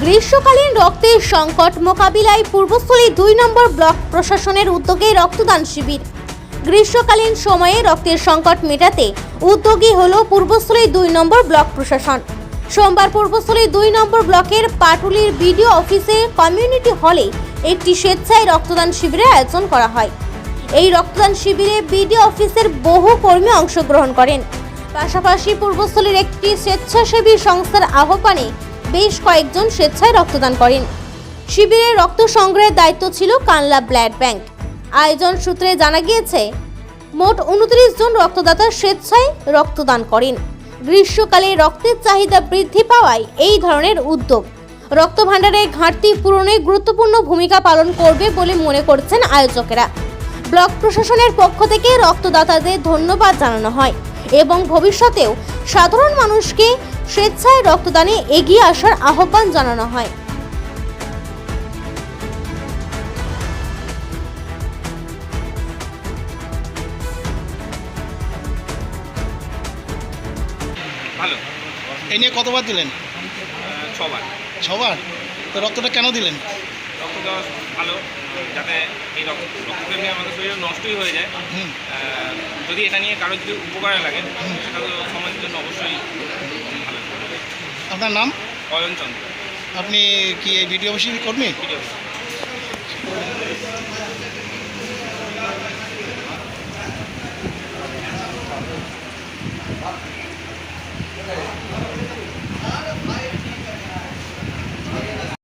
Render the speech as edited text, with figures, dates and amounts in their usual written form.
গ্রীষ্মকালীন রক্তের সংকট মোকাবিলায় পূর্বস্থলী 2 নম্বর ব্লক প্রশাসনের উদ্যোগে রক্তদান শিবির। গ্রীষ্মকালীন সময়ে রক্তের সংকট মেটাতে উদ্যোগী হলো পূর্বস্থলী 2 নম্বর ব্লক প্রশাসন। সোমবার পূর্বস্থলী 2 নম্বর ব্লকের পাটুলির বিডিও অফিসে কমিউনিটি হলে একটি স্বেচ্ছায় রক্তদান শিবিরের আয়োজন করা হয়। এই রক্তদান শিবিরে বিডিও অফিসের বহু কর্মী অংশগ্রহণ করেন। পাশাপাশি পূর্বস্থলীর একটি স্বেচ্ছাসেবী সংস্থার আহ্বানে বেশ কয়েকজন স্বেচ্ছায় রক্তদান করেন। শিবিরে রক্ত সংগ্রহের দায়িত্ব ছিল কানলা ব্লাড ব্যাংক। আয়োজন সূত্রে জানা গিয়েছে মোট 29 জন রক্তদাতা স্বেচ্ছায় রক্তদান করেন। গ্রীষ্মকালে রক্তের চাহিদা বৃদ্ধি পাওয়ায় এই ধরনের উদ্যোগ রক্ত ভাণ্ডারের ঘাটতি পূরণে গুরুত্বপূর্ণ ভূমিকা পালন করবে বলে মনে করছেন আয়োজকেরা। ব্লক প্রশাসনের পক্ষ থেকে রক্তদাতাদের ধন্যবাদ জানানো হয় এবং ভবিষ্যতেও সাধারণ মানুষকে স্বেচ্ছায় রক্তদানে এগিয়ে আসার আহ্বান জানানো হয়। ভালো। এই নিয়ে কতবার দিলেন? 6 বার। 6 বার? তো রক্তটা কেন দিলেন? রক্ত দেওয়া ভালো, যাতে এই রক্তটা নিয়ে আমাদের শরীরে নষ্টই হয়ে যায়। যদি এটা নিয়ে কারোর যদি উপকারে লাগে সেটা তো সমাজের জন্য অবশ্যই ভালো। আপনার নাম? অয়ন চন্দ্র। আপনি কি এই ভিডিও অফিসের কর্মী? ভিডিও